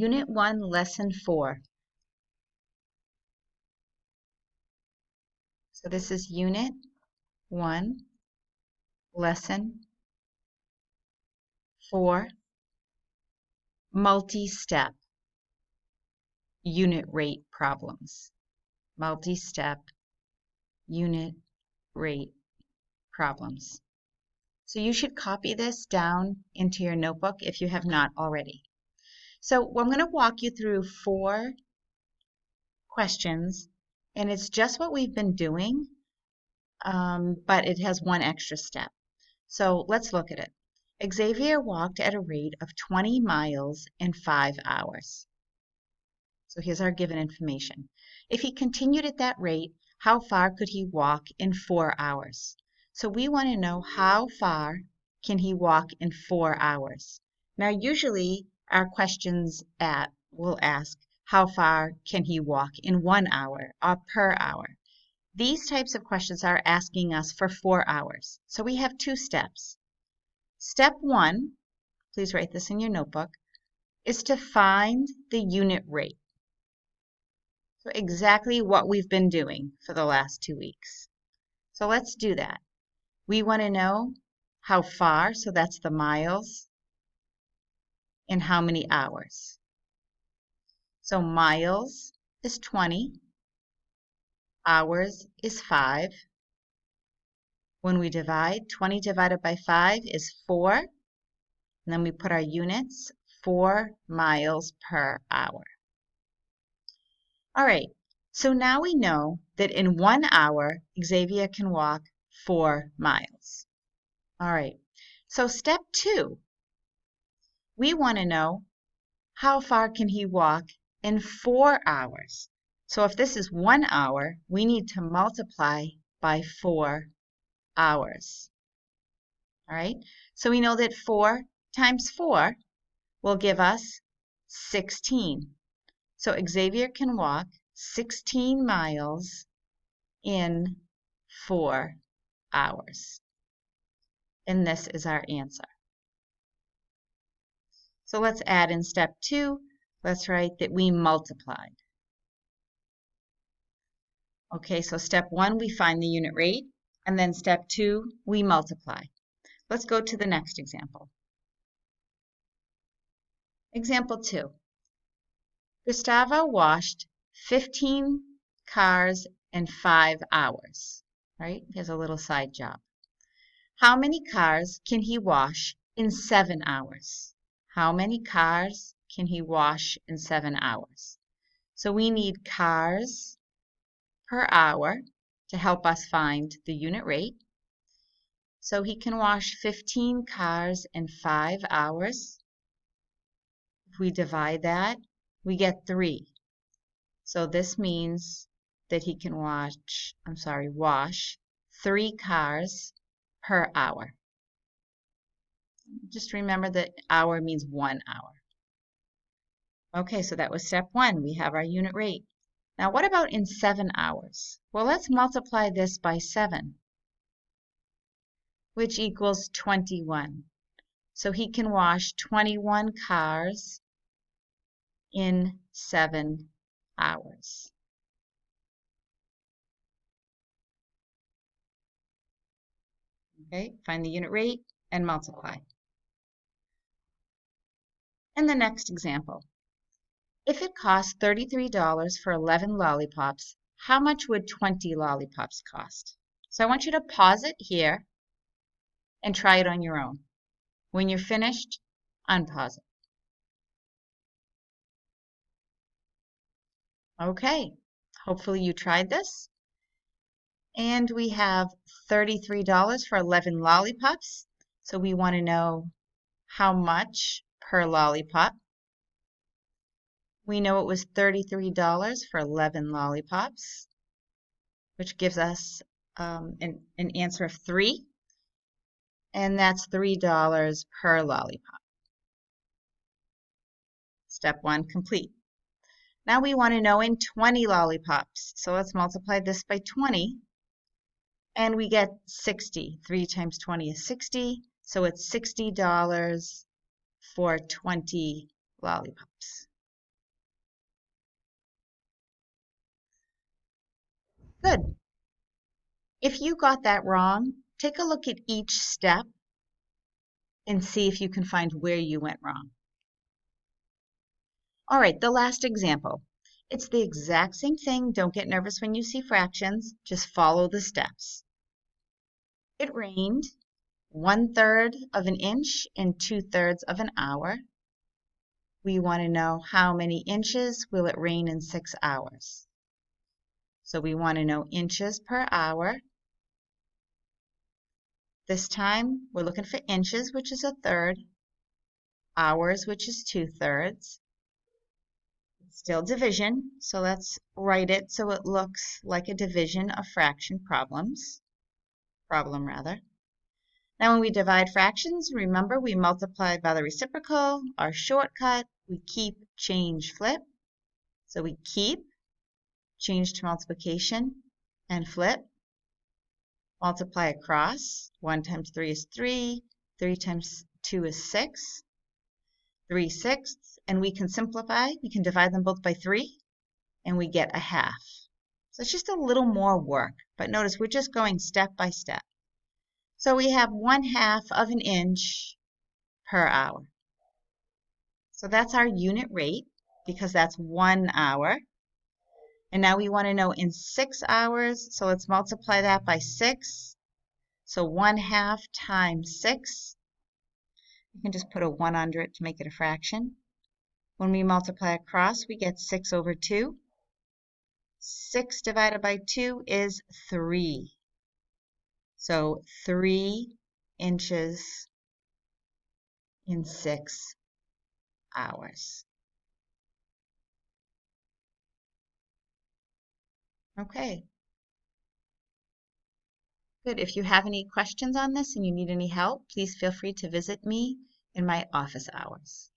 Unit 1, Lesson 4. So this is Unit 1, Lesson 4, multi-step unit rate problems. Multi-step unit rate problems. So you should copy this down into your notebook if you have not already. So I'm going to walk you through 4 questions, and it's just what we've been doing, but it has one extra step. So let's look at it. Xavier walked at a rate of 20 miles in 5 hours. So here's our given information. If he continued at that rate, how far could he walk in 4 hours? So we want to know how far can he walk in 4 hours. Now usually our questions will ask how far can he walk in 1 hour or per hour. These types of questions are asking us for 4 hours. So we have 2 steps. Step 1, please write this in your notebook, is to find the unit rate. So exactly what we've been doing for the last 2 weeks. So let's do that. We want to know how far, so that's the miles, and how many hours. So miles is 20, hours is 5. When we divide, 20 divided by 5 is 4. And then we put our units, 4 miles per hour. All right, so now we know that in 1 hour, Xavier can walk 4 miles. All right, so step 2, we want to know how far can he walk in 4 hours. So if this is 1 hour, we need to multiply by 4 hours. All right, so we know that 4 times 4 will give us 16. So Xavier can walk 16 miles in 4 hours. And this is our answer. So let's add in step 2. Let's write that we multiplied. Okay, so step 1, we find the unit rate. And then step 2, we multiply. Let's go to the next example. Example 2. Gustavo washed 15 cars in 5 hours, right? He has a little side job. How many cars can he wash in 7 hours? How many cars can he wash in 7 hours? So we need cars per hour to help us find the unit rate. So he can wash 15 cars in 5 hours. If we divide that, we get 3. So this means that he can wash 3 cars per hour. Just remember that hour means 1 hour. Okay, so that was step 1. We have our unit rate. Now what about in 7 hours? Well, let's multiply this by 7, which equals 21. So he can wash 21 cars in 7 hours. Okay, find the unit rate and multiply. And the next example. If it costs $33 for 11 lollipops, how much would 20 lollipops cost? So I want you to pause it here and try it on your own. When you're finished, unpause it. Okay, hopefully you tried this. And we have $33 for 11 lollipops. So we want to know how much per lollipop. We know it was $33 for 11 lollipops, which gives us an answer of 3. And that's $3 per lollipop. Step 1 complete. Now we want to know in 20 lollipops. So let's multiply this by 20. And we get 60. 3 times 20 is 60. So it's $60 for 20 lollipops. Good. If you got that wrong, take a look at each step and see if you can find where you went wrong. All right, the last example. It's the exact same thing. Don't get nervous when you see fractions. Just follow the steps. It rained 1/3 of an inch in 2/3 of an hour. We want to know how many inches will it rain in 6 hours. So we want to know inches per hour. This time we're looking for inches, which is 1/3, hours, which is 2/3. It's still division, so let's write it so it looks like a division of fraction problem. Now when we divide fractions, remember we multiply by the reciprocal, our shortcut, we keep, change, flip. So we keep, change to multiplication, and flip. Multiply across. 1 times 3 is 3. 3 times 2 is 6. 3/6. And we can simplify. We can divide them both by 3, and we get a half. So it's just a little more work. But notice we're just going step by step. So we have 1/2 of an inch per hour. So that's our unit rate because that's 1 hour. And now we want to know in 6 hours, so let's multiply that by 6. So 1/2 times 6. You can just put a 1 under it to make it a fraction. When we multiply across, we get 6/2. 6 divided by 2 is 3. So 3 inches in 6 hours. Okay. Good. If you have any questions on this and you need any help, please feel free to visit me in my office hours.